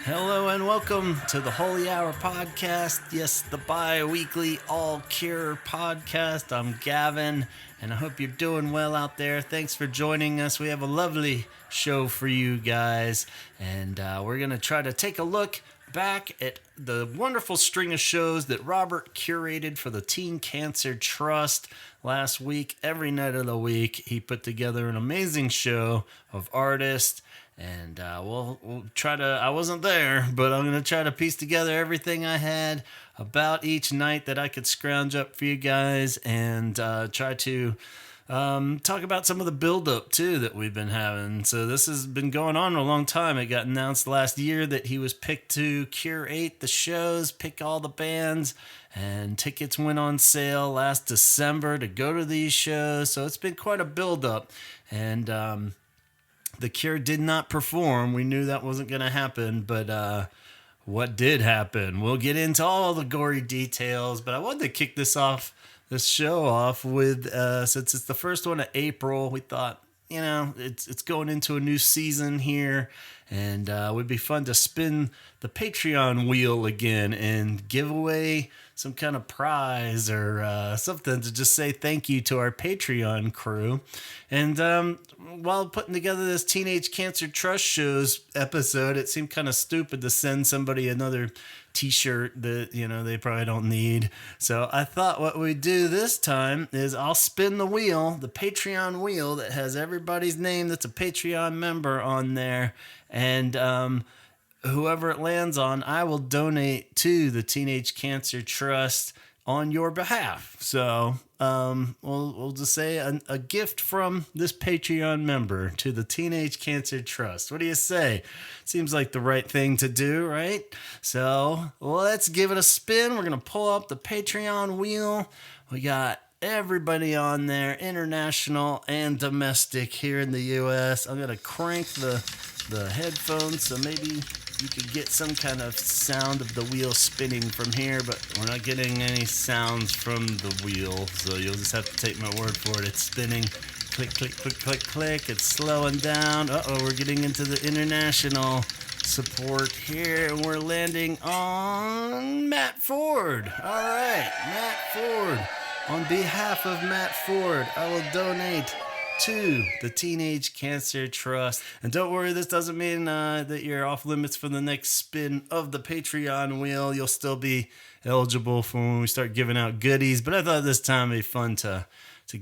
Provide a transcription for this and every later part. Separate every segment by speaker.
Speaker 1: Hello and welcome to the Holy Hour podcast. Yes, the bi-weekly all cure podcast. I'm Gavin and I hope you're doing well out there. Thanks for joining us. We have a lovely show for you guys and we're going to try to take a look back at the wonderful string of shows that Robert curated for the Teen Cancer Trust last week. Every night of the week, he put together an amazing show of artists. And we'll try to, I wasn't there, but I'm going to try to piece together everything I had about each night that I could scrounge up for you guys and try to talk about some of the build-up, too, that we've been having. So this has been going on a long time. It got announced last year that he was picked to curate the shows, pick all the bands, and tickets went on sale last December to go to these shows. So it's been quite a build-up. And The Cure did not perform. We knew that wasn't going to happen, but what did happen? We'll get into all the gory details, but I wanted to kick this show off with, since it's the first one of April, we thought, it's going into a new season here, and it would be fun to spin the Patreon wheel again and give away some kind of prize or something to just say thank you to our Patreon crew. And while putting together this Teenage Cancer Trust shows episode, it seemed kind of stupid to send somebody another t-shirt that, they probably don't need. So I thought what we'd do this time is I'll spin the wheel, the Patreon wheel that has everybody's name that's a Patreon member on there. And whoever it lands on, I will donate to the Teenage Cancer Trust on your behalf. So we'll just say a gift from this Patreon member to the Teenage Cancer Trust. What do you say? Seems like the right thing to do, right? So let's give it a spin. We're going to pull up the Patreon wheel. We got everybody on there, international and domestic here in the U.S. I'm going to crank the headphones so maybe you could get some kind of sound of the wheel spinning from here, but we're not getting any sounds from the wheel, so you'll just have to take my word for it. It's spinning. Click, click, click, click, click. It's slowing down. Uh-oh, we're getting into the international support here, and we're landing on Matt Ford. All right, Matt Ford. On behalf of Matt Ford, I will donate to the Teenage Cancer Trust. And don't worry, this doesn't mean that you're off limits for the next spin of the Patreon wheel. You'll still be eligible for when we start giving out goodies. But I thought this time it'd be fun to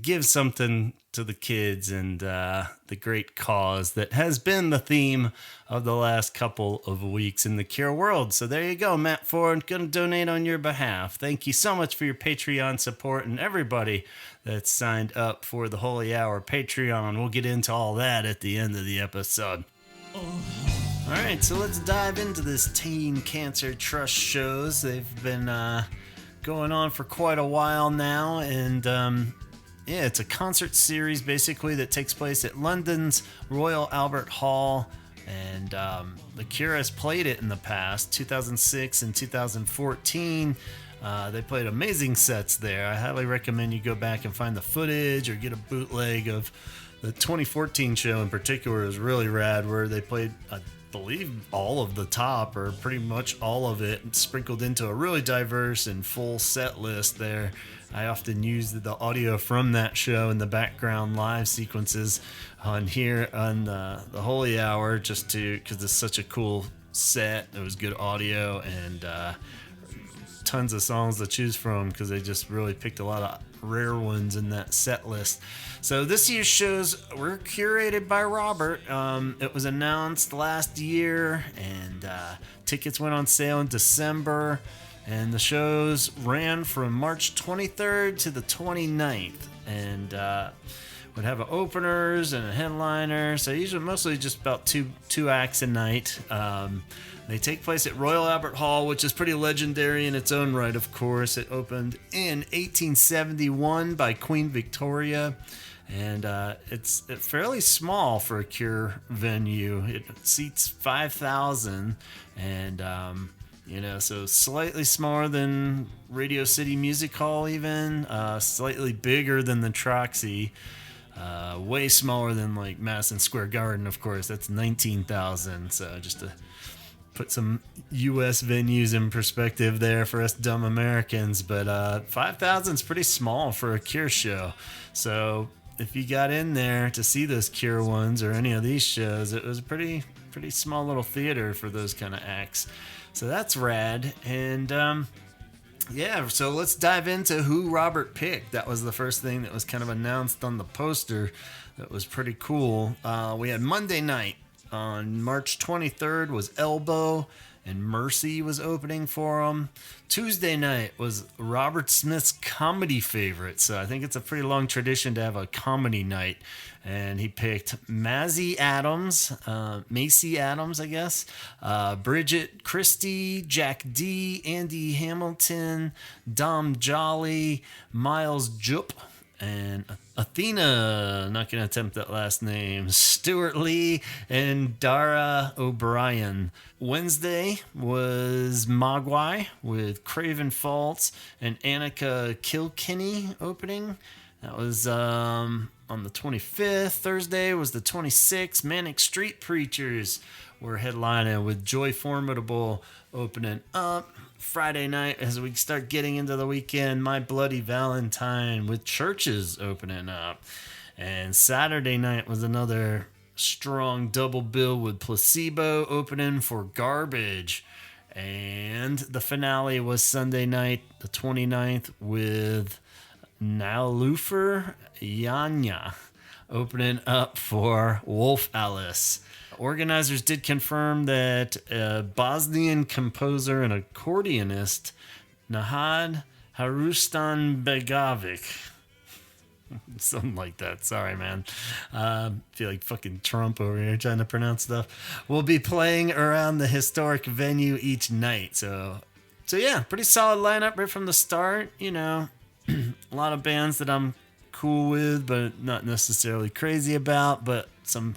Speaker 1: give something to the kids and the great cause that has been the theme of the last couple of weeks in the Cure world. So there you go, Matt Ford, going to donate on your behalf. Thank you so much for your Patreon support and everybody that's signed up for the Holy Hour Patreon. We'll get into all that at the end of the episode. All right, so let's dive into this Teen Cancer Trust shows. They've been going on for quite a while now, and it's a concert series basically that takes place at London's Royal Albert Hall, and The Cure has played it in the past, 2006 and 2014. They played amazing sets there. I highly recommend you go back and find the footage or get a bootleg of the 2014 show in particular. It was really rad, where they played, I believe, all of the top, or pretty much all of it, sprinkled into a really diverse and full set list there. I often use the audio from that show in the background live sequences on here on the Holy Hour, just because it's such a cool set. It was good audio and tons of songs to choose from, because they just really picked a lot of rare ones in that set list. So this year's shows were curated by Robert. It was announced last year, and tickets went on sale in December. And the shows ran from March 23rd to the 29th. And would have openers and a headliner. So usually mostly just about two acts a night. They take place at Royal Albert Hall, which is pretty legendary in its own right, of course. It opened in 1871 by Queen Victoria. And it's fairly small for a Cure venue. It seats 5,000. And so slightly smaller than Radio City Music Hall even, slightly bigger than the Troxy, way smaller than like Madison Square Garden, of course. That's 19,000, so just put some U.S. venues in perspective there for us dumb Americans. But 5,000 is pretty small for a Cure show. So if you got in there to see those Cure ones or any of these shows, it was a pretty small little theater for those kind of acts. So that's rad. And yeah, so let's dive into who Robert picked. That was the first thing that was kind of announced on the poster. That was pretty cool. We had Monday night. On March 23rd was Elbow, and Mercy was opening for him. Tuesday night was Robert Smith's comedy favorite, so I think it's a pretty long tradition to have a comedy night. And he picked Macy Adams, I guess, Bridget Christie, Jack D, Andy Hamilton, Dom Jolly, Miles Jupp, and Athena, not going to attempt that last name, Stuart Lee, and Dara O'Brien. Wednesday was Mogwai with Craven Falls and Annika Kilkenny opening. That was on the 25th. Thursday was the 26th. Manic Street Preachers were headlining with Joy Formidable opening up. Friday night, as we start getting into the weekend, My Bloody Valentine with Churches opening up. And Saturday night was another strong double bill with Placebo opening for Garbage. And the finale was Sunday night, the 29th, with Nalufer Yanya opening up for Wolf Alice. Organizers did confirm that Bosnian composer and accordionist Nahad Harustan Begovic, something like that, sorry man, feel like fucking Trump over here trying to pronounce stuff, will be playing around the historic venue each night. So yeah, pretty solid lineup right from the start. You know, a lot of bands that I'm cool with but not necessarily crazy about, but some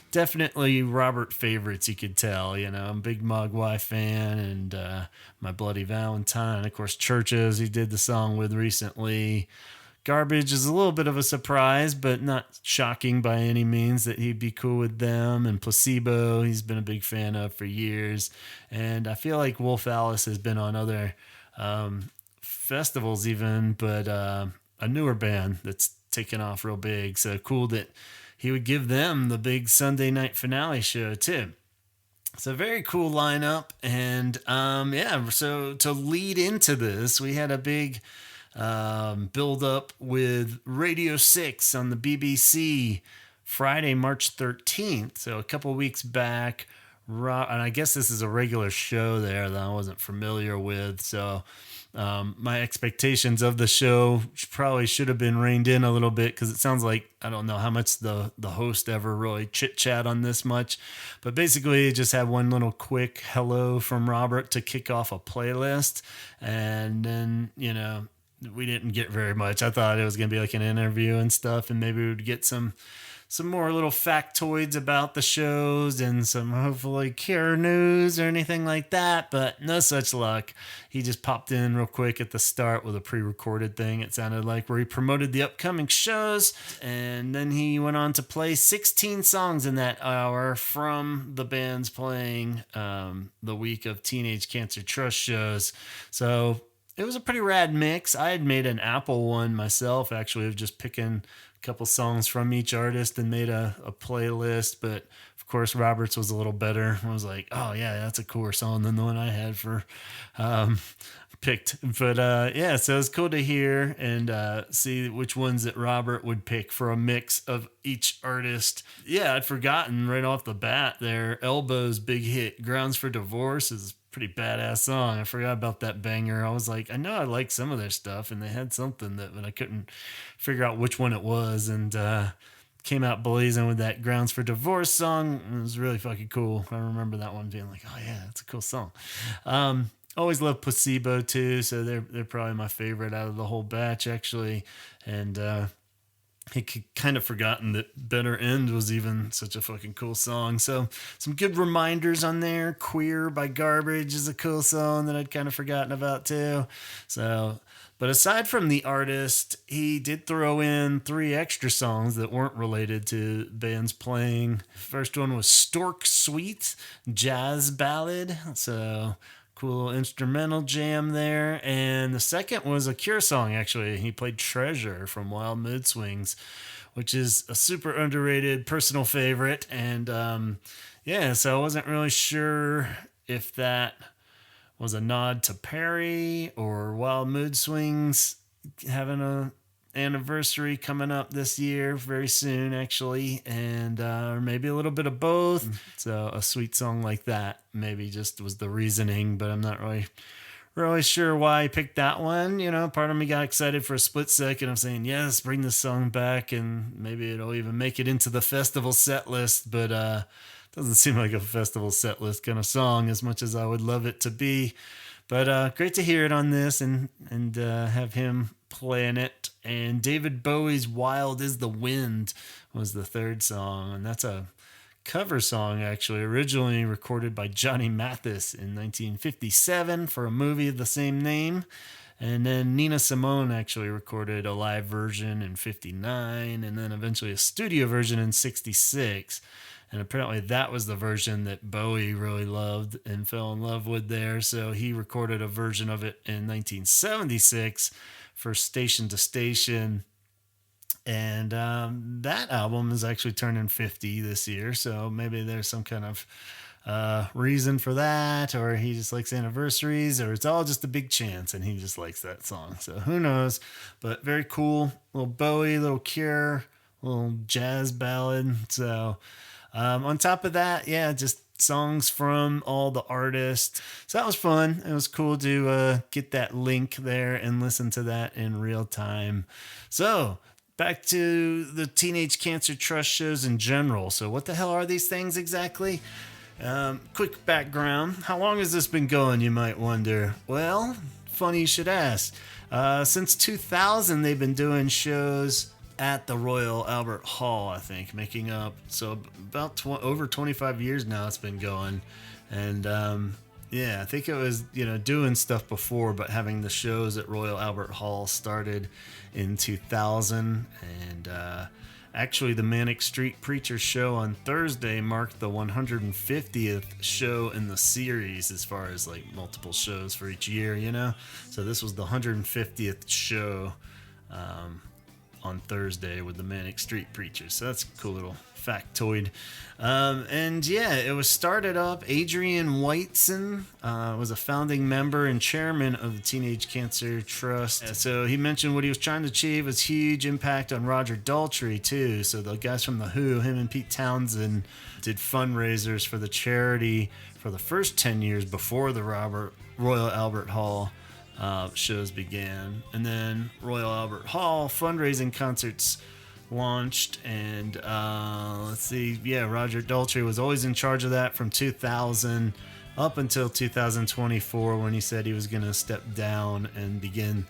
Speaker 1: definitely Robert favorites, you could tell. You know, I'm a big Mogwai fan, and My Bloody Valentine, of course, Churches he did the song with recently. Garbage is a little bit of a surprise, but not shocking by any means that he'd be cool with them. And Placebo, he's been a big fan of for years. And I feel like Wolf Alice has been on other festivals even, but a newer band that's taken off real big. So cool that he would give them the big Sunday night finale show too. So very cool lineup. And yeah, so to lead into this, we had a big build up with Radio 6 on the BBC Friday, March 13th. So a couple weeks back. And I guess this is a regular show there that I wasn't familiar with. So my expectations of the show probably should have been reined in a little bit, because it sounds like I don't know how much the host ever really chit chat on this much, but basically just had one little quick hello from Robert to kick off a playlist, and then we didn't get very much. I thought it was gonna be like an interview and stuff, and maybe we would get some more little factoids about the shows and some hopefully Cure news or anything like that, but no such luck. He just popped in real quick at the start with a pre-recorded thing, it sounded like, where he promoted the upcoming shows, and then he went on to play 16 songs in that hour from the bands playing the week of Teenage Cancer Trust shows. So it was a pretty rad mix. I had made an Apple one myself, actually, of just picking couple songs from each artist and made a playlist, but of course Robert's was a little better. I was like, oh yeah, that's a cooler song than the one I had for picked. But yeah, so it was cool to hear and see which ones that Robert would pick for a mix of each artist. Yeah, I'd forgotten right off the bat there, Elbow's big hit Grounds for Divorce is pretty badass song. I forgot about that banger. I was like, I know I like some of their stuff, and they had something but I couldn't figure out which one it was, and came out blazing with that Grounds for Divorce song. It was really fucking cool. I remember that one being like, oh yeah, that's a cool song. Always love Placebo too, so they're probably my favorite out of the whole batch actually, and he kind of forgotten that Better End was even such a fucking cool song. So some good reminders on there. Queer by Garbage is a cool song that I'd kind of forgotten about too. So But aside from the artist, he did throw in 3 extra songs that weren't related to bands playing. First one was Stork Suite, jazz ballad. So cool little instrumental jam there. And the second was a Cure song, actually. He played Treasure from Wild Mood Swings, which is a super underrated personal favorite. And yeah, so I wasn't really sure if that was a nod to Perry or Wild Mood Swings having a anniversary coming up this year very soon, actually, and or maybe a little bit of both. So a sweet song like that maybe just was the reasoning, but I'm not really sure why I picked that one. You know, part of me got excited for a split second. I'm saying, yes, bring this song back, and maybe it'll even make it into the festival set list, but doesn't seem like a festival set list kind of song as much as I would love it to be. But great to hear it on this and have him playing it. And David Bowie's Wild is the Wind was the third song. And that's a cover song, actually, originally recorded by Johnny Mathis in 1957 for a movie of the same name. And then Nina Simone actually recorded a live version in 59 and then eventually a studio version in 66. And apparently that was the version that Bowie really loved and fell in love with there. So he recorded a version of it in 1976 for Station to Station. And that album is actually turning 50 this year. So maybe there's some kind of reason for that, or he just likes anniversaries, or it's all just a big chance and he just likes that song. So who knows? But very cool. Little Bowie, little Cure, little jazz ballad. So on top of that, yeah, just songs from all the artists. So that was fun. It was cool to get that link there and listen to that in real time. So back to the Teenage Cancer Trust shows in general. So what the hell are these things exactly? Quick background. How long has this been going, you might wonder? Well, funny you should ask. Since 2000, they've been doing shows at the Royal Albert Hall, I think, making up, so about over 25 years now it's been going. And yeah, I think it was, doing stuff before, but having the shows at Royal Albert Hall started in 2000. And actually the Manic Street Preachers show on Thursday marked the 150th show in the series, as far as like multiple shows for each year, so this was the 150th show on Thursday with the Manic Street Preachers. So that's a cool little factoid. And yeah, it was started up. Adrian Whiteson was a founding member and chairman of the Teenage Cancer Trust. So he mentioned what he was trying to achieve was huge impact on Roger Daltrey too. So the guys from The Who, him and Pete Townsend, did fundraisers for the charity for the first 10 years before the Royal Albert Hall shows began. And then Royal Albert Hall fundraising concerts launched, and Roger Daltrey was always in charge of that from 2000 up until 2024, when he said he was going to step down and begin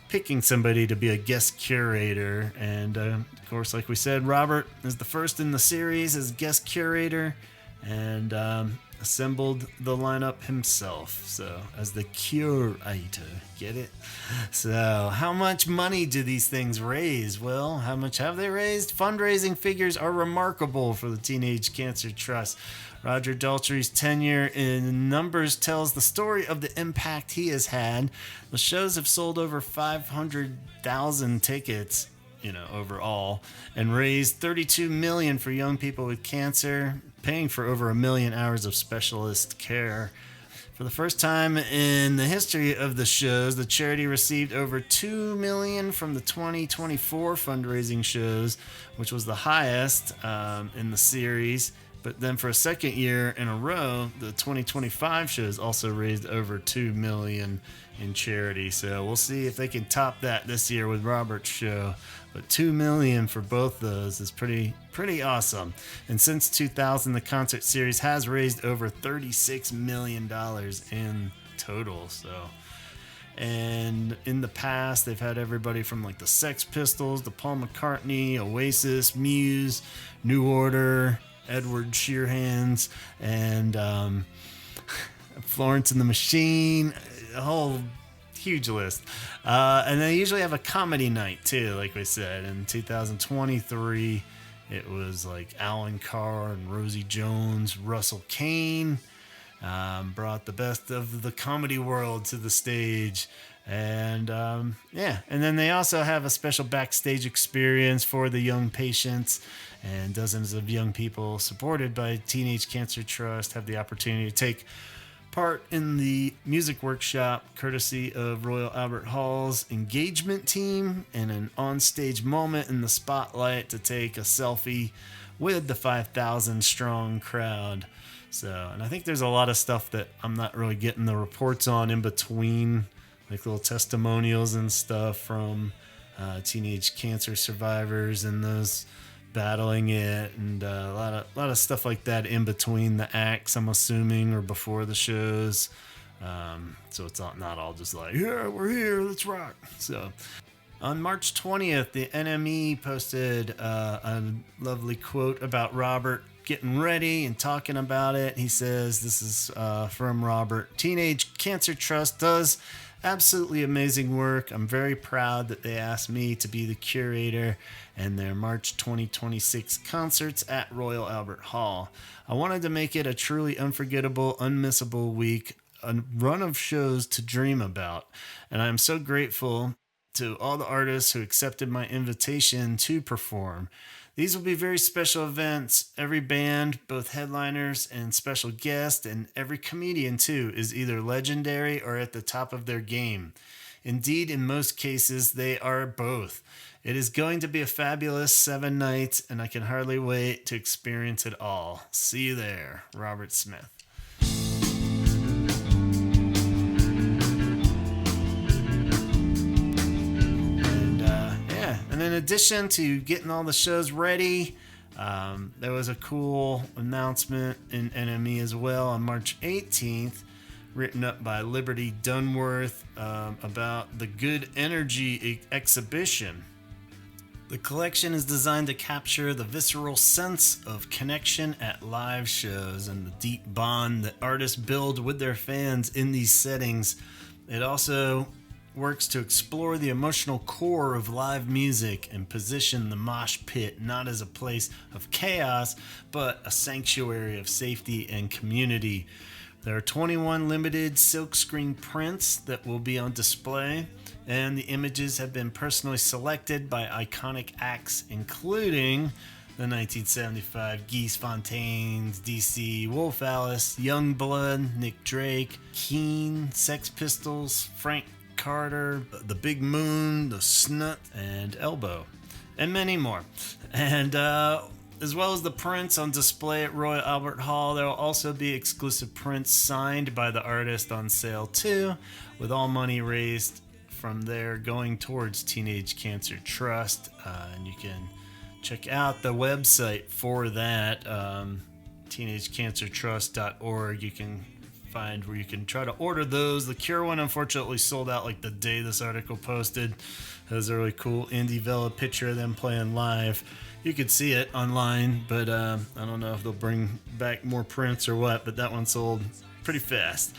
Speaker 1: picking somebody to be a guest curator. And of course, like we said, Robert is the first in the series as guest curator, and assembled the lineup himself, so as the curator. Get it? So how much money do these things raise? Well, how much have they raised? Fundraising figures are remarkable for the Teenage Cancer Trust. Roger Daltrey's tenure in numbers tells the story of the impact he has had. The shows have sold over 500,000 tickets, overall, and raised $32 million for young people with cancer, paying for over 1 million hours of specialist care. For the first time in the history of the shows, the charity received over $2 million from the 2024 fundraising shows, which was the highest in the series. But then for a second year in a row, the 2025 shows also raised over $2 million in charity. So we'll see if they can top that this year with Robert's show. But $2 million for both those is pretty awesome. And since 2000, the concert series has raised over $36 million in total. So, and in the past, they've had everybody from like the Sex Pistols, the Paul McCartney, Oasis, Muse, New Order, Edward Sheerhands, and Florence and the Machine, a whole huge list. And they usually have a comedy night too, like we said. In 2023, it was like Alan Carr and Rosie Jones, Russell Kane. Brought the best of the comedy world to the stage. And and then they also have a special backstage experience for the young patients, and dozens of young people supported by Teenage Cancer Trust have the opportunity to take part in the music workshop courtesy of Royal Albert Hall's engagement team, and an onstage moment in the spotlight to take a selfie with the 5,000 strong crowd. So, and I think there's a lot of stuff that I'm not really getting the reports on in between, like little testimonials and stuff from teenage cancer survivors and those battling it, and a lot of stuff like that in between the acts, I'm assuming, or before the shows. So it's not all just like, yeah, we're here, let's rock. So on March 20th, the NME posted a lovely quote about Robert getting ready and talking about it. He says, this is from Robert: Teenage Cancer Trust does absolutely amazing work. I'm very proud that they asked me to be the curator in their March 2026 concerts at Royal Albert Hall. I wanted to make it a truly unforgettable, unmissable week, a run of shows to dream about. And I'm so grateful to all the artists who accepted my invitation to perform. These will be very special events. Every band, both headliners and special guests, and every comedian too, is either legendary or at the top of their game. Indeed, in most cases, they are both. It is going to be a fabulous 7 nights, and I can hardly wait to experience it all. See you there, Robert Smith. And in addition to getting all the shows ready, there was a cool announcement in NME as well on March 18th, written up by Liberty Dunworth, about the Good Energy exhibition. The collection is designed to capture the visceral sense of connection at live shows and the deep bond that artists build with their fans in these settings. It also works to explore the emotional core of live music and position the mosh pit not as a place of chaos, but a sanctuary of safety and community. There are 21 limited silkscreen prints that will be on display, and the images have been personally selected by iconic acts, including the 1975 Geese Fontaines, DC, Wolf Alice, Youngblood, Nick Drake, Keane, Sex Pistols, Frank Carter, The Big Moon, The Snut, and Elbow, and many more. And as well as the prints on display at Royal Albert Hall, there will also be exclusive prints signed by the artist on sale too, with all money raised from there going towards Teenage Cancer Trust. And you can check out the website for that, teenagecancertrust.org. You can find where you can try to order those. The Cure one unfortunately sold out like the day this article posted. It was a really cool Andy Vella picture of them playing live. You could see it online, but I don't know if they'll bring back more prints or what, but that one sold pretty fast.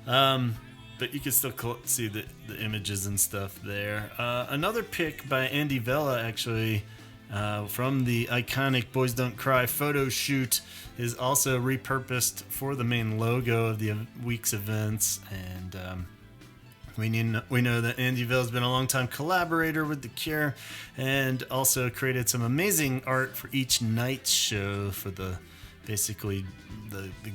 Speaker 1: But you can still see the images and stuff there. Another pic by Andy Vella, actually, from the iconic Boys Don't Cry photo shoot, is also repurposed for the main logo of the week's events. And we know that Andy Vella's been a long-time collaborator with The Cure, and also created some amazing art for each night's show for the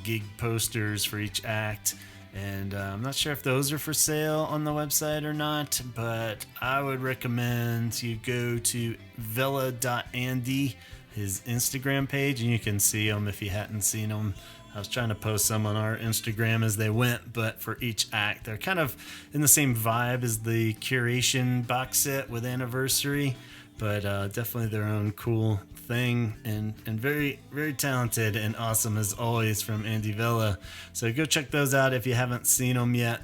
Speaker 1: gig posters for each act. And I'm not sure if those are for sale on the website or not, but I would recommend you go to vella.andy, his Instagram page, and you can see them if you hadn't seen them. I was trying to post some on our Instagram as they went, but for each act, they're kind of in the same vibe as the Curation box set with Anniversary, but definitely their own cool thing, and very, very talented and awesome as always from Andy Vella. So go check those out if you haven't seen them yet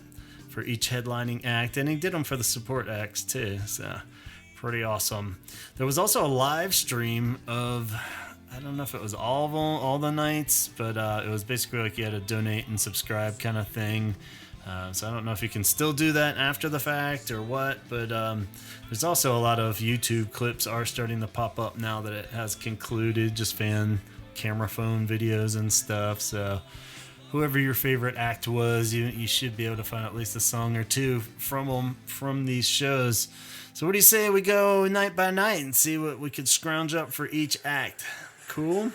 Speaker 1: for each headlining act, and he did them for the support acts too, so pretty awesome. There was also a live stream of, I don't know if it was all the nights, but it was basically like you had to donate and subscribe kind of thing. So I don't know if you can still do that after the fact or what, but there's also a lot of YouTube clips are starting to pop up now that it has concluded, just fan camera phone videos and stuff. So whoever your favorite act was, you should be able to find at least a song or two from them from these shows. So what do you say we go night by night and see what we could scrounge up for each act? Cool?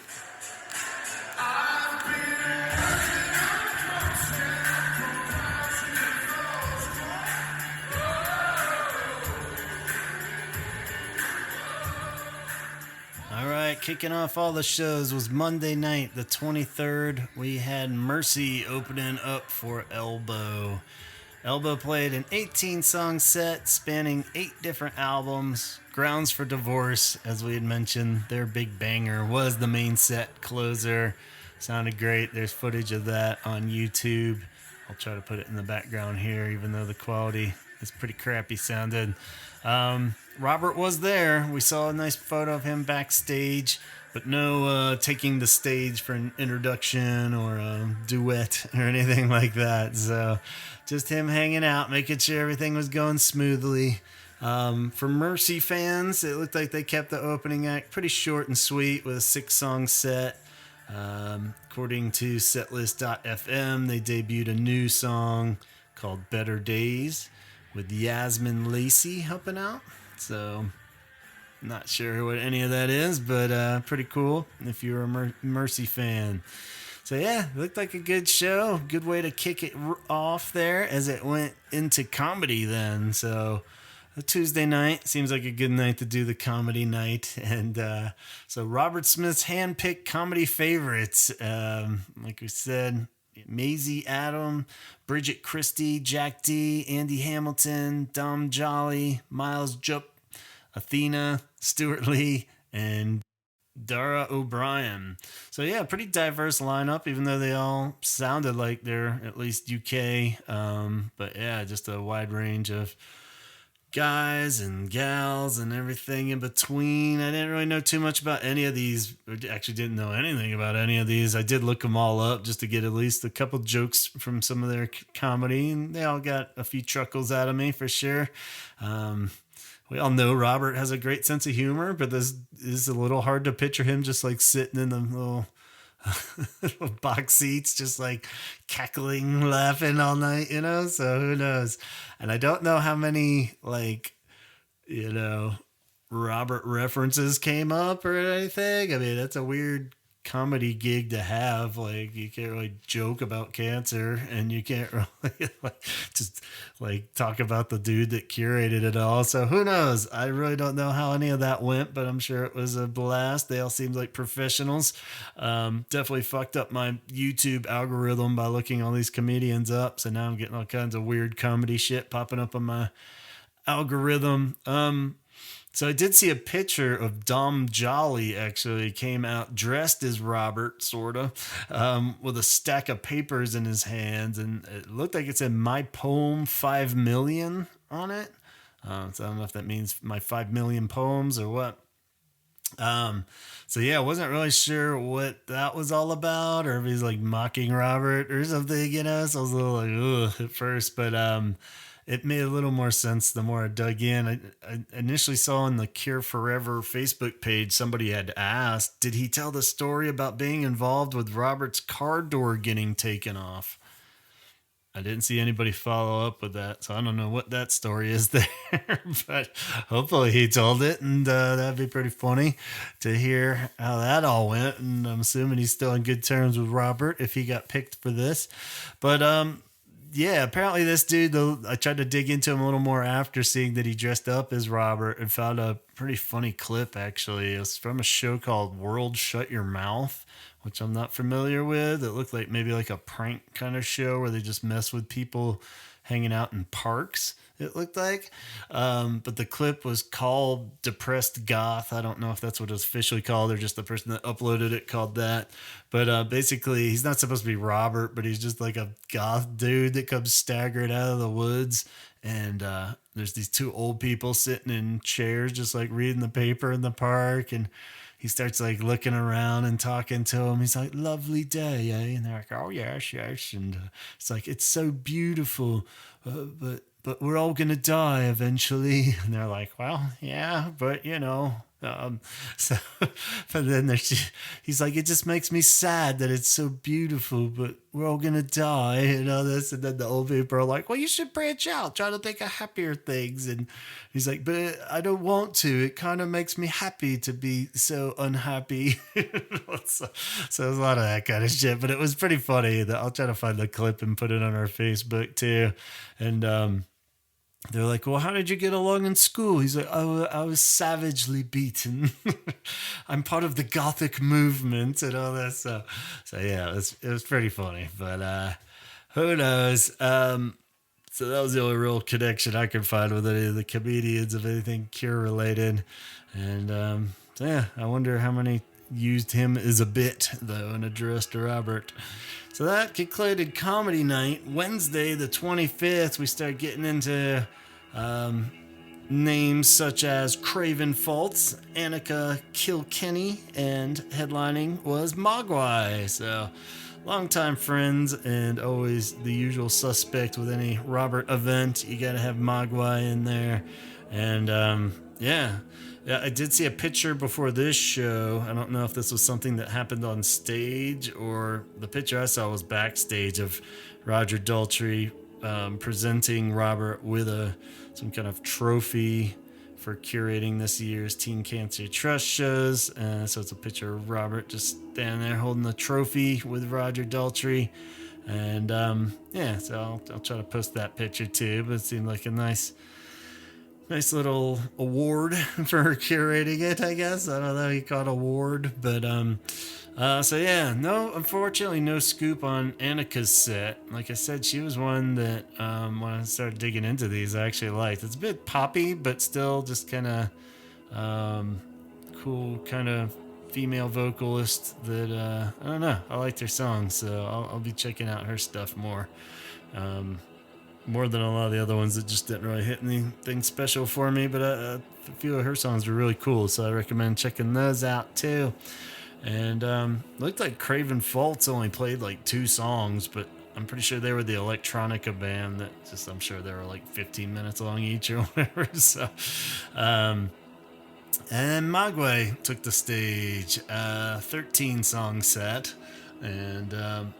Speaker 1: All right, kicking off all the shows was Monday night, the 23rd. We had Mercy opening up for Elbow. Elbow played an 18-song set spanning 8 different albums. Grounds for Divorce, as we had mentioned, their big banger was the main set closer. Sounded great. There's footage of that on YouTube. I'll try to put it in the background here, even though the quality is pretty crappy sounding. Robert was there. We saw a nice photo of him backstage, but no taking the stage for an introduction or a duet or anything like that. So just him hanging out, making sure everything was going smoothly. For Mercy fans, it looked like they kept the opening act pretty short and sweet with a 6-song set. According to setlist.fm, they debuted a new song called Better Days with Yasmin Lacey helping out. So, not sure what any of that is, but pretty cool if you're a Mercy fan. So, yeah, it looked like a good show. Good way to kick it off there as it went into comedy then. So, a Tuesday night seems like a good night to do the comedy night. And so, Robert Smith's handpicked comedy favorites, like we said, Maisie Adam, Bridget Christie, Jack D, Andy Hamilton, Dom Jolly, Miles Jupp, Athena, Stuart Lee, and Dara O'Brien. So yeah, pretty diverse lineup, even though they all sounded like they're at least UK. But yeah, just a wide range of guys and gals and everything in between. I didn't really know too much about any of these. Actually didn't know anything about any of these. I did look them all up just to get at least a couple jokes from some of their comedy, and they all got a few chuckles out of me for sure. We all know Robert has a great sense of humor, but this is a little hard to picture him just like sitting in the little box seats, just like cackling, laughing all night, so who knows? And I don't know how many Robert references came up or anything. I mean, that's a weird comedy gig to have. Like, you can't really joke about cancer, and you can't really just talk about the dude that curated it all. So who knows? I really don't know how any of that went, but I'm sure it was a blast. They all seemed like professionals. Definitely fucked up my YouTube algorithm by looking all these comedians up. So now I'm getting all kinds of weird comedy shit popping up on my algorithm. So I did see a picture of Dom Jolly actually came out dressed as Robert, sort of, with a stack of papers in his hands. And it looked like it said "My Poem 5 Million" on it. So I don't know if that means my 5 million poems or what. So yeah, I wasn't really sure what that was all about, or if he's like mocking Robert or something, So I was a little like, ugh, at first, but it made a little more sense the more I dug in. I initially saw on the Cure Forever Facebook page, somebody had asked, did he tell the story about being involved with Robert's car door getting taken off? I didn't see anybody follow up with that, so I don't know what that story is there, but hopefully he told it, and that'd be pretty funny to hear how that all went, and I'm assuming he's still in good terms with Robert if he got picked for this. But yeah, apparently this dude, though, I tried to dig into him a little more after seeing that he dressed up as Robert and found a pretty funny clip, actually. It was from a show called World Shut Your Mouth, which I'm not familiar with. It looked like maybe like a prank kind of show where they just mess with people hanging out in parks, it looked like. But the clip was called Depressed Goth. I don't know if that's what it's officially called or just the person that uploaded it called that. But basically, he's not supposed to be Robert, but he's just like a goth dude that comes staggering out of the woods. And there's these two old people sitting in chairs just like reading the paper in the park. And he starts like looking around and talking to him. He's like, "Lovely day, eh?" And they're like, "Oh yes, yes." And it's like, "It's so beautiful, but we're all gonna die eventually." And they're like, "Well, yeah, but you know." So, but then he's like, "It just makes me sad that it's so beautiful, but we're all gonna die and all this." And then the old people are like, "Well, you should branch out, try to think of happier things." And he's like, "But I don't want to. It kind of makes me happy to be so unhappy." So there's a lot of that kind of shit, but it was pretty funny. I'll try to find the clip and put it on our Facebook too. And they're like, "Well, how did you get along in school?" He's like, "Oh, I was savagely beaten. I'm part of the Gothic movement and all that." So yeah, it was pretty funny. But who knows? So that was the only real connection I could find with any of the comedians of anything Cure related. And so yeah, I wonder how many used him as a bit though and addressed Robert. So that concluded comedy night. Wednesday, the 25th, we start getting into names such as Craven Faults, Annika Kilkenny, and headlining was Mogwai. So longtime friends and always the usual suspect with any Robert event. You got to have Mogwai in there. And yeah, I did see a picture before this show. I don't know if this was something that happened on stage or the picture I saw was backstage of Roger Daltrey presenting Robert with some kind of trophy for curating this year's Teen Cancer Trust shows. So it's a picture of Robert just standing there holding the trophy with Roger Daltrey. And yeah, so I'll try to post that picture too. But it seemed like a nice little award for curating it, I guess. I don't know, he caught award, but so yeah, unfortunately no scoop on Annika's set. Like I said, she was one that when I started digging into these, I actually liked. It's a bit poppy, but still just kind of cool, kind of female vocalist that I don't know. I liked her songs, so I'll be checking out her stuff more. More than a lot of the other ones that just didn't really hit anything special for me, but a few of her songs were really cool, so I recommend checking those out too. And looked like Craven Faults only played like 2 songs, but I'm pretty sure they were the electronica band that I'm sure they were like 15 minutes long each or whatever. So and Mogwai took the stage, 13 song set, and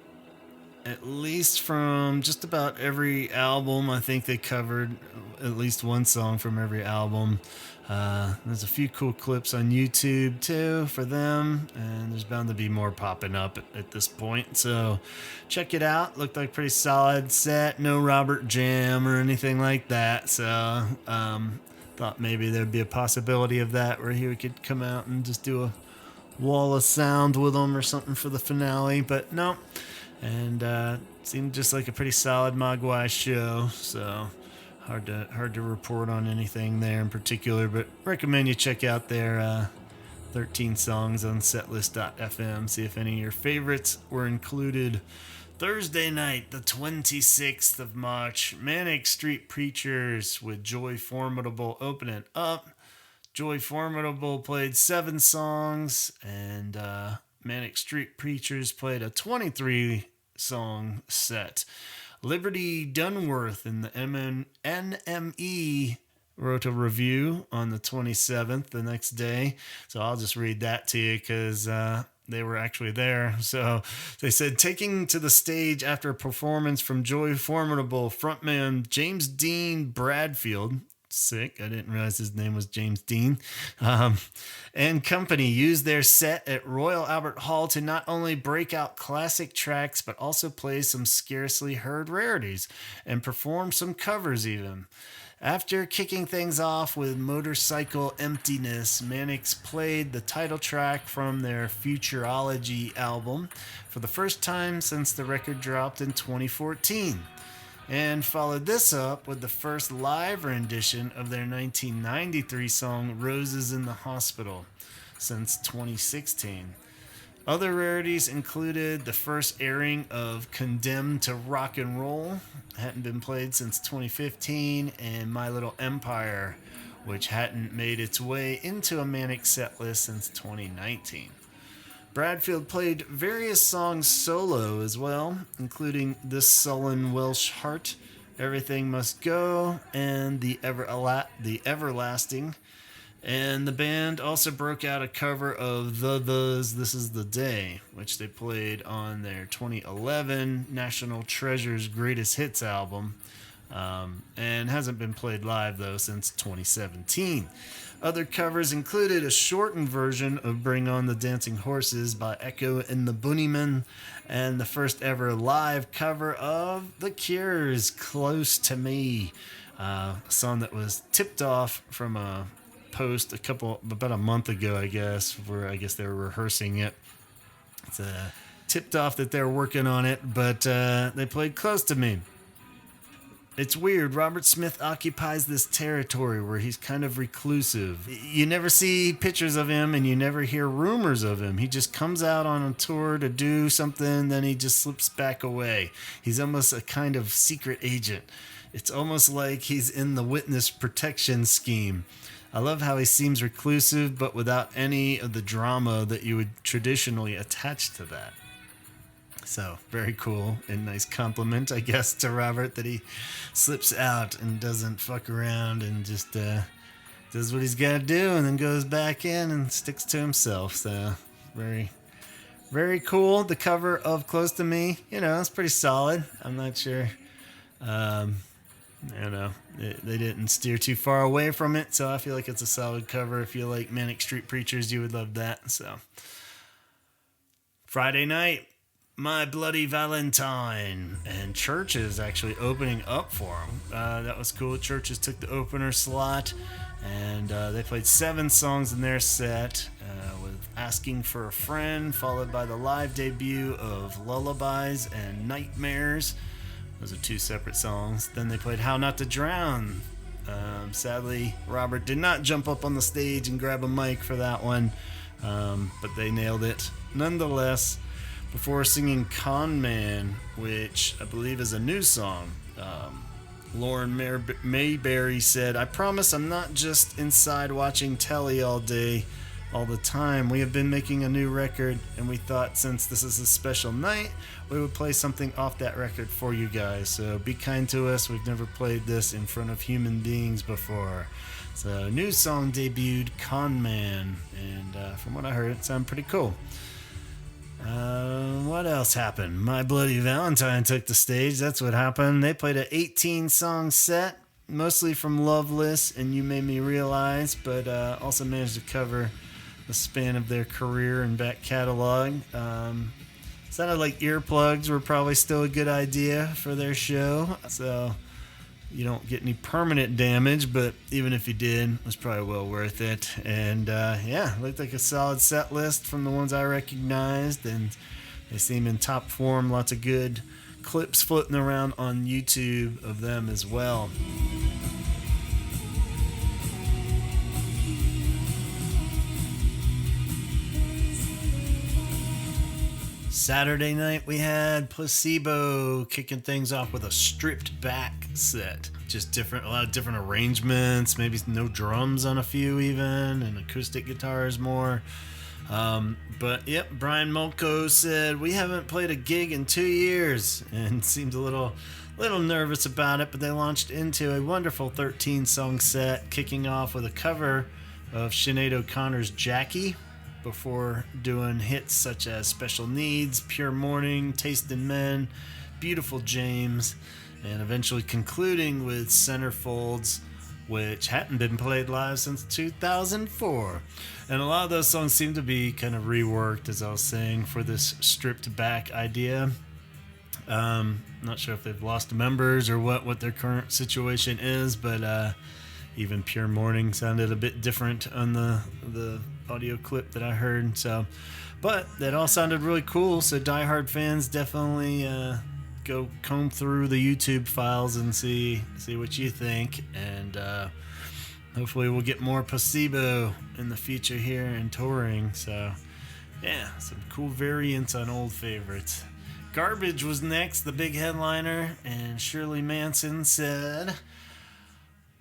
Speaker 1: at least from just about every album, I think they covered at least one song from every album. There's a few cool clips on YouTube too for them, and there's bound to be more popping up at this point. So check it out. Looked like pretty solid set. No Robert Jam or anything like that. So thought maybe there'd be a possibility of that where he could come out and just do a wall of sound with them or something for the finale, but no. And seemed just like a pretty solid Mogwai show, so hard to report on anything there in particular, but recommend you check out their 13 songs on setlist.fm, see if any of your favorites were included. Thursday night, the 26th of March, Manic Street Preachers with Joy Formidable opening up. Joy Formidable played 7 songs, and Manic Street Preachers played a 23-song set. Liberty Dunworth in the NME wrote a review on the 27th, the next day. So I'll just read that to you because they were actually there. So they said, taking to the stage after a performance from Joy Formidable, frontman James Dean Bradfield, sick, I didn't realize his name was James Dean, and company used their set at Royal Albert Hall to not only break out classic tracks, but also play some scarcely heard rarities and perform some covers even. After kicking things off with Motorcycle Emptiness, Mannix played the title track from their Futurology album for the first time since the record dropped in 2014, and followed this up with the first live rendition of their 1993 song Roses in the Hospital since 2016. Other rarities included the first airing of Condemned to Rock and Roll, hadn't been played since 2015, and My Little Empire, which hadn't made its way into a Manic setlist since 2019. Bradfield played various songs solo as well, including This Sullen Welsh Heart, Everything Must Go, and The Everlasting. And the band also broke out a cover of The's This Is the Day, which they played on their 2011 National Treasures Greatest Hits album, and hasn't been played live, though, since 2017. Other covers included a shortened version of Bring On the Dancing Horses by Echo and the Bunnymen, and the first ever live cover of The Cure's Close to Me, a song that was tipped off from a post about a month ago, I guess, where I guess they were rehearsing it. It's tipped off that they're working on it, but they played Close to Me. It's weird. Robert Smith occupies this territory where he's kind of reclusive. You never see pictures of him and you never hear rumors of him. He just comes out on a tour to do something, then he just slips back away. He's almost a kind of secret agent. It's almost like he's in the witness protection scheme. I love how he seems reclusive, but without any of the drama that you would traditionally attach to that. So, very cool and nice compliment, I guess, to Robert, that he slips out and doesn't fuck around and just does what he's got to do and then goes back in and sticks to himself. So, very, very cool. The cover of Close to Me, it's pretty solid. I'm not sure. They didn't steer too far away from it, so I feel like it's a solid cover. If you like Manic Street Preachers, you would love that. So, Friday night, My Bloody Valentine, and Churches actually opening up for them. That was cool. Churches took the opener slot, and they played 7 songs in their set, with Asking for a Friend, followed by the live debut of Lullabies and Nightmares. Those are 2 separate songs. Then they played How Not to Drown. Sadly, Robert did not jump up on the stage and grab a mic for that one, but they nailed it nonetheless, before singing Con Man, which I believe is a new song. Lauren Mayberry said, "I promise I'm not just inside watching telly all the time. We have been making a new record, and we thought since this is a special night, we would play something off that record for you guys. So be kind to us. We've never played this in front of human beings before." So, new song debuted, Con Man, and from what I heard, it sounded pretty cool. What else happened? My Bloody Valentine took the stage. That's what happened. They played an 18-song set, mostly from Loveless and You Made Me Realize, but also managed to cover the span of their career and back catalog. Sounded like earplugs were probably still a good idea for their show, so you don't get any permanent damage, but even if you did, it was probably well worth it. And looked like a solid set list from the ones I recognized, and they seem in top form. Lots of good clips floating around on YouTube of them as well. Saturday night, we had Placebo kicking things off with a stripped back set. Just a lot of different arrangements, maybe no drums on a few even, and acoustic guitars more. But yep, Brian Molko said, "We haven't played a gig in 2 years," and seemed a little nervous about it, but they launched into a wonderful 13-song set, kicking off with a cover of Sinead O'Connor's Jackie, before doing hits such as Special Needs, Pure Morning, Tastin' Men, Beautiful James, and eventually concluding with Centerfolds, which hadn't been played live since 2004. And a lot of those songs seem to be kind of reworked, as I was saying, for this stripped back idea. Not sure if they've lost members or what their current situation is, but even Pure Morning sounded a bit different on the audio clip that I heard. So, but that all sounded really cool. So diehard fans definitely go comb through the YouTube files and see what you think. And hopefully we'll get more Placebo in the future here and touring. So yeah, some cool variants on old favorites. Garbage was next, the big headliner, and Shirley Manson said,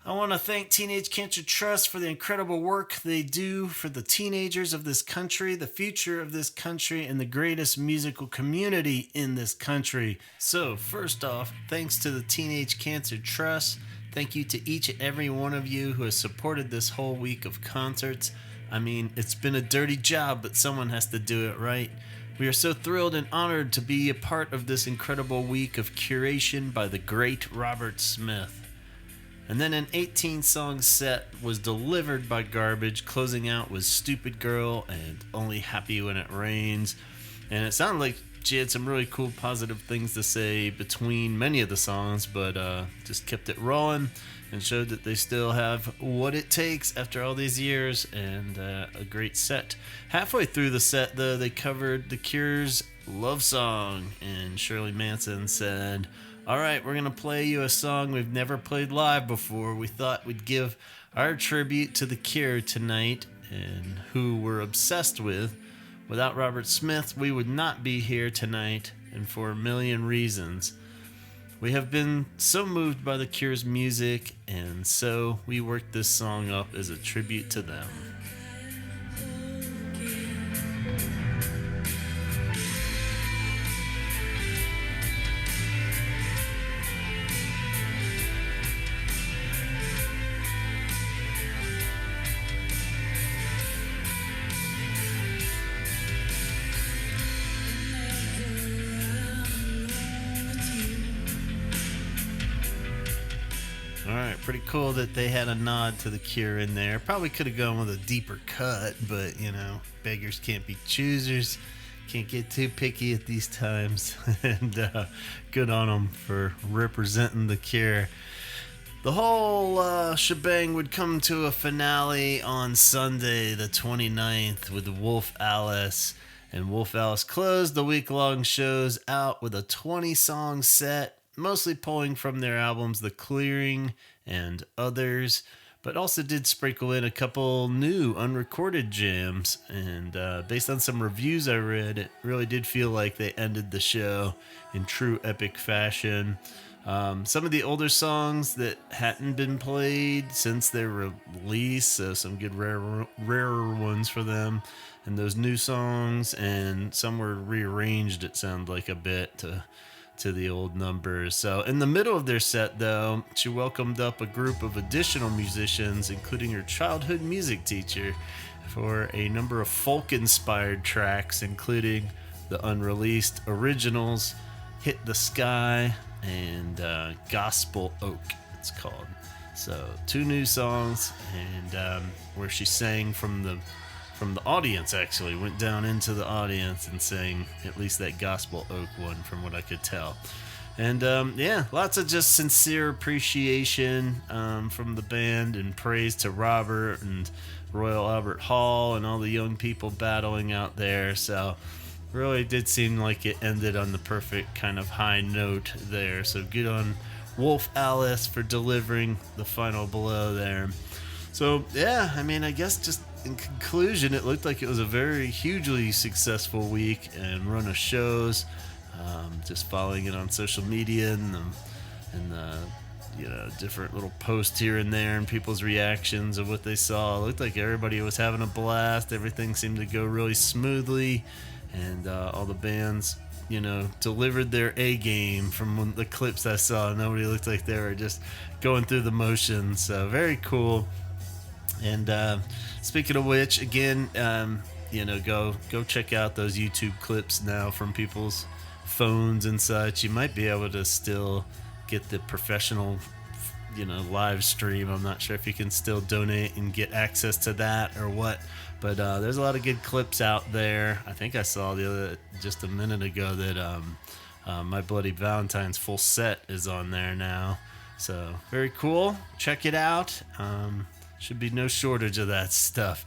Speaker 1: I want to thank Teenage Cancer Trust for the incredible work they do for the teenagers of this country, the future of this country, and the greatest musical community in this country. So, first off, thanks to the Teenage Cancer Trust. Thank you to each and every one of you who has supported this whole week of concerts. I mean, it's been a dirty job, but someone has to do it, right? We are so thrilled and honored to be a part of this incredible week of curation by the great Robert Smith. And then an 18-song set was delivered by Garbage, closing out with Stupid Girl and Only Happy When It Rains. And it sounded like she had some really cool positive things to say between many of the songs, but just kept it rolling and showed that they still have what it takes after all these years, and a great set. Halfway through the set, though, they covered The Cure's Love Song, and Shirley Manson said, "All right, we're going to play you a song we've never played live before. We thought we'd give our tribute to The Cure tonight, and who we're obsessed with. Without Robert Smith, we would not be here tonight, and for a million reasons. We have been so moved by The Cure's music, and so we worked this song up as a tribute to them." Alright, pretty cool that they had a nod to The Cure in there. Probably could have gone with a deeper cut, but, you know, beggars can't be choosers. Can't get too picky at these times. And good on them for representing The Cure. The whole shebang would come to a finale on Sunday, the 29th, with Wolf Alice. And Wolf Alice closed the week-long shows out with a 20-song set, mostly pulling from their albums The Clearing and others, but also did sprinkle in a couple new unrecorded jams. And based on some reviews I read, it really did feel like they ended the show in true epic fashion. Some of the older songs that hadn't been played since their release, so some good rarer ones for them, and those new songs, and some were rearranged, it sounded like, a bit to the old numbers. So in the middle of their set, though, she welcomed up a group of additional musicians, including her childhood music teacher, for a number of folk-inspired tracks, including the unreleased originals Hit the Sky and Gospel Oak, it's called. So 2 new songs, and where she sang from the audience, actually went down into the audience and sang at least that Gospel Oak one, from what I could tell. And yeah, lots of just sincere appreciation from the band, and praise to Robert and Royal Albert Hall and all the young people battling out there. So really did seem like it ended on the perfect kind of high note there. So good on Wolf Alice for delivering the final blow there. So yeah, I mean, I guess just in conclusion, it looked like it was a very hugely successful week and run of shows. Just following it on social media and you know, different little posts here and there and people's reactions of what they saw. It looked like everybody was having a blast. Everything seemed to go really smoothly, and all the bands, you know, delivered their A game. From the clips I saw, nobody looked like they were just going through the motions. So very cool. And speaking of which, again, you know, go check out those YouTube clips now from people's phones and such. You might be able to still get the professional, you know, live stream. I'm not sure if you can still donate and get access to that or what, but there's a lot of good clips out there. I think I saw just a minute ago that My Bloody Valentine's full set is on there now. So very cool. Check it out. Should be no shortage of that stuff.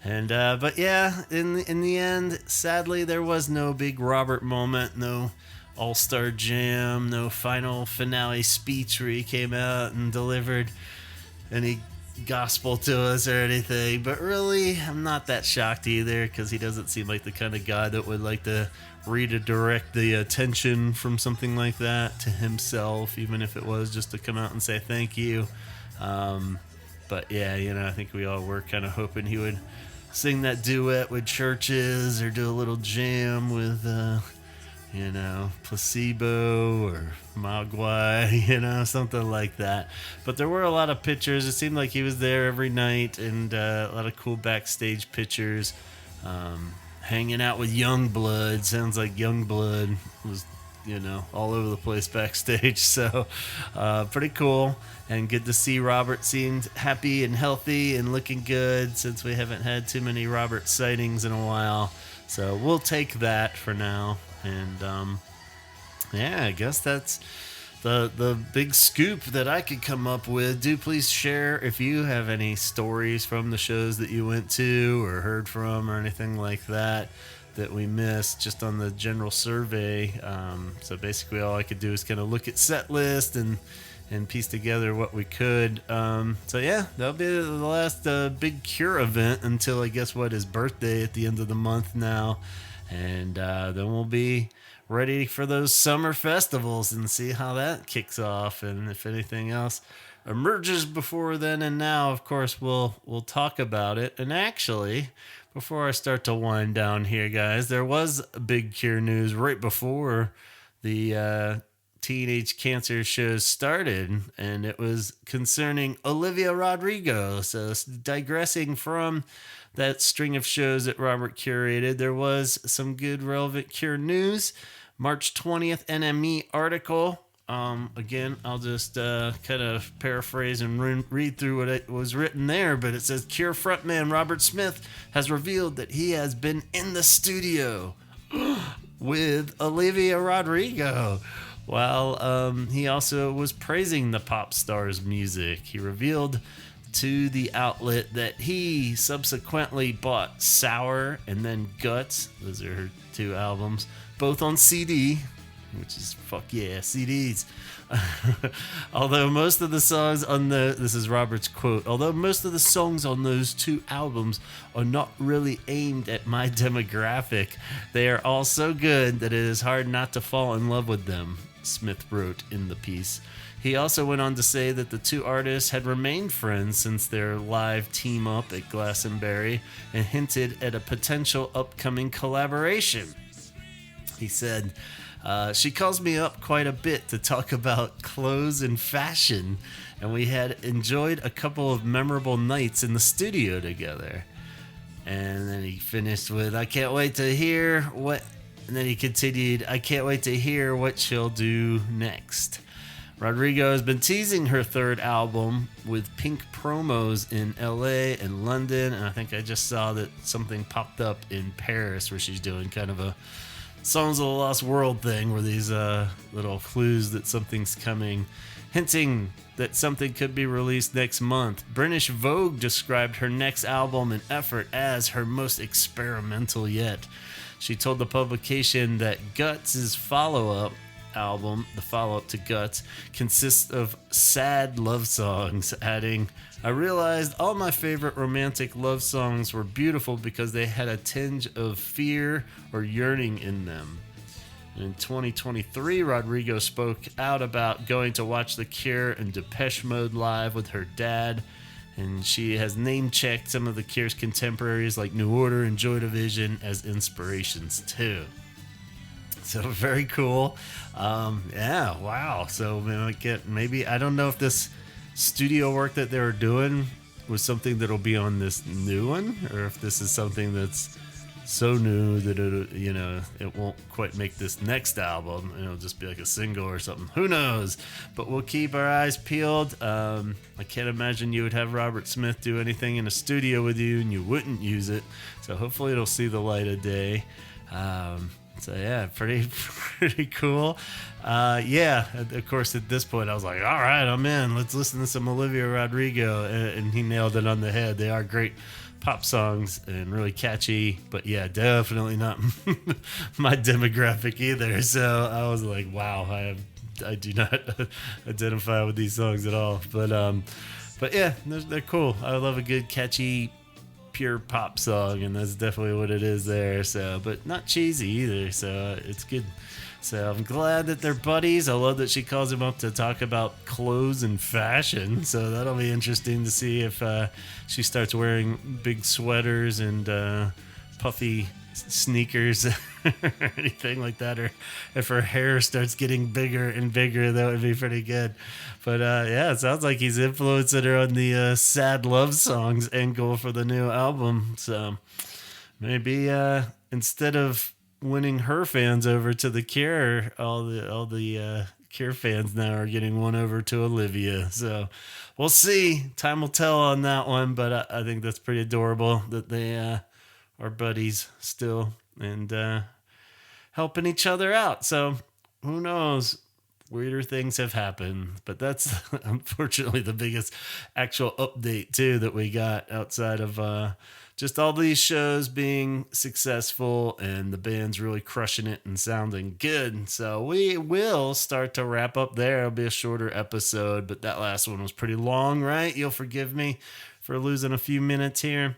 Speaker 1: And but yeah, in the end, sadly, there was no big Robert moment, no all-star jam, no final finale speech where he came out and delivered any gospel to us or anything. But really, I'm not that shocked either, because he doesn't seem like the kind of guy that would like to redirect the attention from something like that to himself, even if it was just to come out and say thank you. But yeah, I think we all were kind of hoping he would sing that duet with Churches or do a little jam with, Placebo or Mogwai, something like that. But there were a lot of pictures. It seemed like he was there every night, and a lot of cool backstage pictures. Hanging out with Youngblood. Sounds like Youngblood was, all over the place backstage. So pretty cool. And good to see Robert seemed happy and healthy and looking good, since we haven't had too many Robert sightings in a while. So we'll take that for now. And I guess that's the big scoop that I could come up with. Do please share if you have any stories from the shows that you went to or heard from or anything like that we missed just on the general survey. So basically all I could do is kind of look at set list and piece together what we could. So yeah, that'll be the last big Cure event until I guess his birthday at the end of the month now. And then we'll be ready for those summer festivals and see how that kicks off, and if anything else emerges before then. And now, of course, we'll talk about it. And actually, before I start to wind down here, guys, there was big Cure news right before the Teenage Cancer shows started, and it was concerning Olivia Rodrigo. So digressing from that string of shows that Robert curated, there was some good relevant Cure news. March 20th NME article. Again, I'll just kind of paraphrase and read through what it was written there, but it says Cure frontman Robert Smith has revealed that he has been in the studio with Olivia Rodrigo. While he also was praising the pop star's music. He revealed to the outlet that he subsequently bought Sour and then Guts, those are her two albums, both on CD, which is fuck yeah, CDs. Although most of the songs on this is Robert's quote, although most of the songs on those two albums are not really aimed at my demographic, they are all so good that it is hard not to fall in love with them, Smith wrote in the piece. He also went on to say that the two artists had remained friends since their live team up at Glastonbury, and hinted at a potential upcoming collaboration. He said, she calls me up quite a bit to talk about clothes and fashion, and we had enjoyed a couple of memorable nights in the studio together. And then he finished with, I can't wait to hear what, and then he continued, I can't wait to hear what she'll do next. Rodrigo has been teasing her third album with pink promos in LA and London, and I think I just saw that something popped up in Paris where she's doing kind of a Songs of the Lost World thing, where these little clues that something's coming, hinting that something could be released next month. British Vogue described her next album and effort as her most experimental yet. She told the publication that Guts' follow-up album, the follow-up to Guts, consists of sad love songs, adding, I realized all my favorite romantic love songs were beautiful because they had a tinge of fear or yearning in them. In 2023, Rodrigo spoke out about going to watch The Cure and Depeche Mode live with her dad, and she has name-checked some of The Cure's contemporaries like New Order and Joy Division as inspirations too. So very cool. Yeah, wow. So maybe, I don't know if this studio work that they were doing was something that'll be on this new one, or if this is something that's so new that it won't quite make this next album, and it'll just be like a single or something. Who knows? But we'll keep our eyes peeled. I can't imagine you would have Robert Smith do anything in a studio with you and you wouldn't use it. So hopefully it'll see the light of day. So yeah, pretty cool. Yeah, of course at this point I was like, all right, I'm in. Let's listen to some Olivia Rodrigo, and he nailed it on the head. They are great pop songs and really catchy, but yeah, definitely not my demographic either. So I was like, wow, I do not identify with these songs at all. But yeah, they're cool. I love a good catchy pure pop song, and that's definitely what it is there. So, but not cheesy either. So it's good. So I'm glad that they're buddies. I love that she calls him up to talk about clothes and fashion. So that'll be interesting to see if she starts wearing big sweaters and puffy sneakers or anything like that, or if her hair starts getting bigger and bigger. That would be pretty good. But yeah, it sounds like he's influencing her on the sad love songs angle for the new album. So maybe instead of winning her fans over to the Cure, all the Cure fans now are getting won over to Olivia. So we'll see. Time will tell on that one, but I think that's pretty adorable that they are buddies still and helping each other out. So who knows? Weirder things have happened, but that's unfortunately the biggest actual update too that we got outside of just all these shows being successful and the band's really crushing it and sounding good. So we will start to wrap up there. It'll be a shorter episode, but that last one was pretty long, right? You'll forgive me for losing a few minutes here.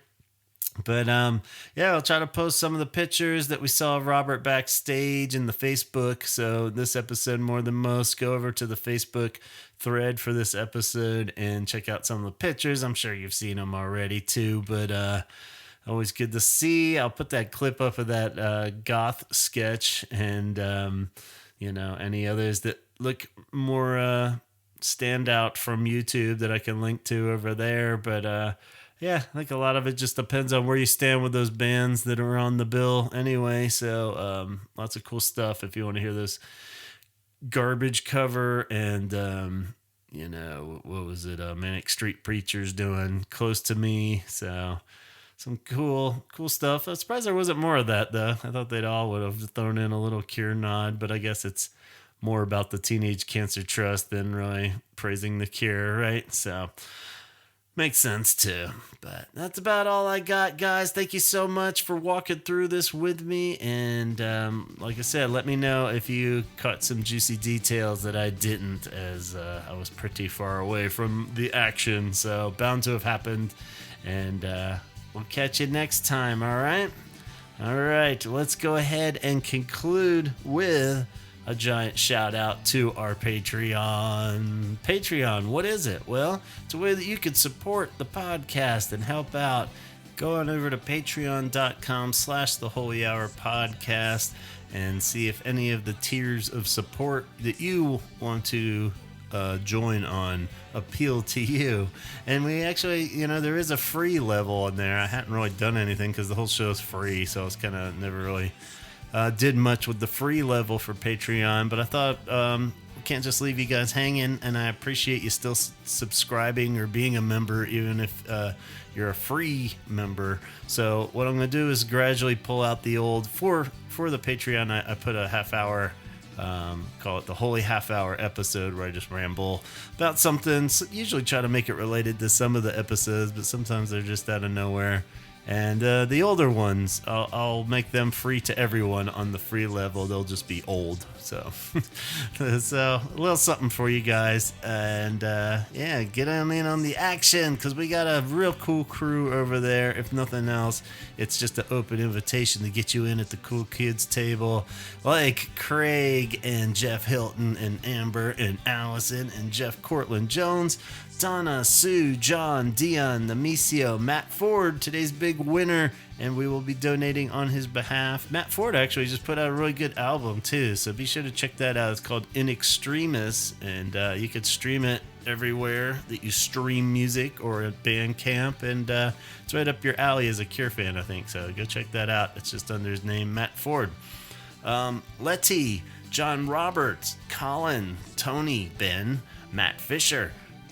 Speaker 1: But yeah, I'll try to post some of the pictures that we saw of Robert backstage in the Facebook. So this episode, more than most, go over to the Facebook thread for this episode and check out some of the pictures. I'm sure you've seen them already too, but always good to see. I'll put that clip up of that goth sketch and any others that look more stand out from YouTube that I can link to over there. But yeah, I think a lot of it just depends on where you stand with those bands that are on the bill anyway. So lots of cool stuff if you want to hear this garbage cover and, what was it? Manic Street Preachers doing Close to Me. So some cool stuff. I'm surprised there wasn't more of that, though. I thought they'd all would have thrown in a little Cure nod, but I guess it's more about the Teenage Cancer Trust than really praising the Cure, right? So makes sense too. But that's about all I got, guys. Thank you so much for walking through this with me. And like I said, let me know if you caught some juicy details that I didn't, as I was pretty far away from the action. So bound to have happened. And we'll catch you next time, all right? All right, let's go ahead and conclude with a giant shout out to our Patreon. Patreon, what is it? Well, it's a way that you can support the podcast and help out. Go on over to patreon.com/The Holy Hour Podcast and see if any of the tiers of support that you want to join on appeal to you. And we actually, there is a free level on there. I hadn't really done anything because the whole show is free, so I was kind of never really did much with the free level for Patreon, but I thought we can't just leave you guys hanging, and I appreciate you still subscribing or being a member, even if you're a free member. So what I'm going to do is gradually pull out the old, for the Patreon, I put a half hour, call it the Holy Half Hour episode, where I just ramble about something. So usually try to make it related to some of the episodes, but sometimes they're just out of nowhere. And the older ones, I'll make them free to everyone on the free level. They'll just be old. So, so a little something for you guys. And yeah, get on in on the action, because we got a real cool crew over there. If nothing else, it's just an open invitation to get you in at the cool kids table, like Craig and Jeff Hilton and Amber and Allison and Jeff Cortland Jones, Donna, Sue, John, Dion, Namicio, Matt Ford, today's big winner, and we will be donating on his behalf. Matt Ford actually just put out a really good album too, so be sure to check that out. It's called In Extremis, and you can stream it everywhere that you stream music or at Bandcamp, and it's right up your alley as a Cure fan, I think, so go check that out. It's just under his name, Matt Ford. Letty, John Roberts, Colin, Tony, Ben, Matt Fisher,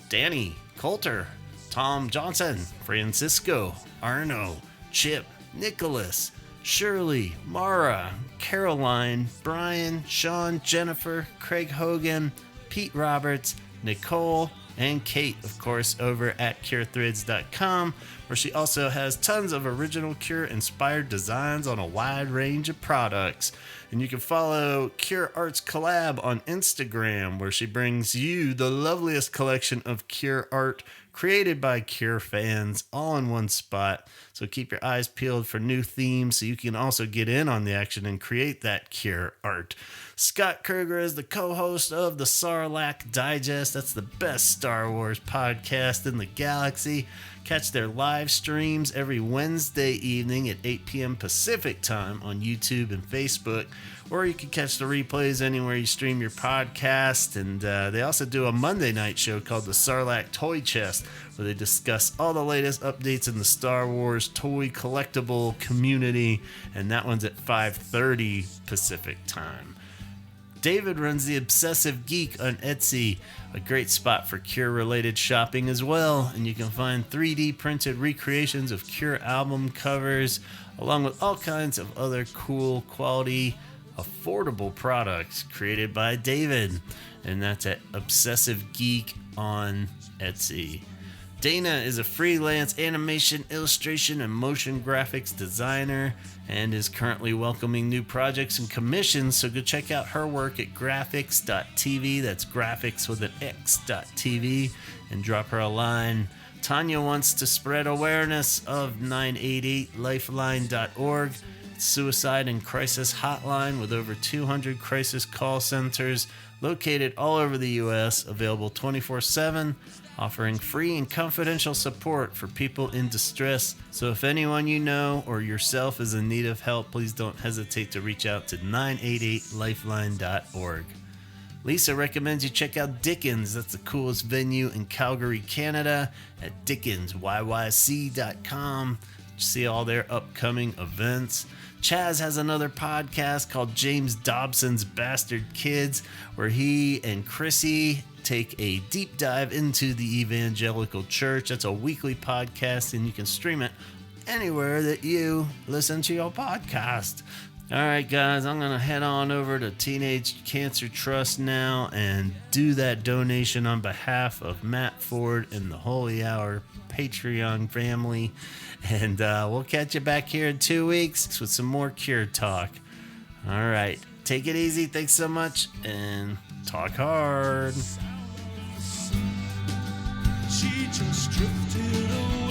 Speaker 1: Danny, Coulter, Tom Johnson, Francisco, Arno, Chip, Nicholas, Shirley, Mara, Caroline, Brian, Sean, Jennifer, Craig Hogan, Pete Roberts, Nicole, and Kate, of course, over at CureThreads.com, where she also has tons of original Cure-inspired designs on a wide range of products. And you can follow Cure Arts Collab on Instagram, where she brings you the loveliest collection of Cure art created by Cure fans, all in one spot. So keep your eyes peeled for new themes so you can also get in on the action and create that Cure art. Scott Kruger is the co-host of the Sarlacc Digest. That's the best Star Wars podcast in the galaxy. Catch their live streams every Wednesday evening at 8 p.m. Pacific time on YouTube and Facebook, or you can catch the replays anywhere you stream your podcast. And they also do a Monday night show called the Sarlacc Toy Chest, where they discuss all the latest updates in the Star Wars toy collectible community, and that one's at 5:30 Pacific time. David runs the Obsessive Geek on Etsy, a great spot for Cure-related shopping as well, and you can find 3D printed recreations of Cure album covers, along with all kinds of other cool, quality, affordable products created by David, and that's at Obsessive Geek on Etsy. Dana is a freelance animation, illustration, and motion graphics designer and is currently welcoming new projects and commissions, so go check out her work at graphics.tv, that's graphics with an X.tv, and drop her a line. Tanya wants to spread awareness of 988lifeline.org, suicide and crisis hotline with over 200 crisis call centers located all over the U.S., available 24/7, offering free and confidential support for people in distress. So if anyone you know or yourself is in need of help, please don't hesitate to reach out to 988lifeline.org. Lisa recommends you check out Dickens. That's the coolest venue in Calgary, Canada, at dickensyyc.com. See all their upcoming events. Chaz has another podcast called James Dobson's Bastard Kids, where he and Chrissy take a deep dive into the evangelical church. That's a weekly podcast, and you can stream it anywhere that you listen to your podcast. All right, guys, I'm going to head on over to Teenage Cancer Trust now and do that donation on behalf of Matt Ford and the Holy Hour Patreon family. And we'll catch you back here in 2 weeks with some more Cure talk. All right, take it easy. Thanks so much, and talk hard.
Speaker 2: She just drifted away.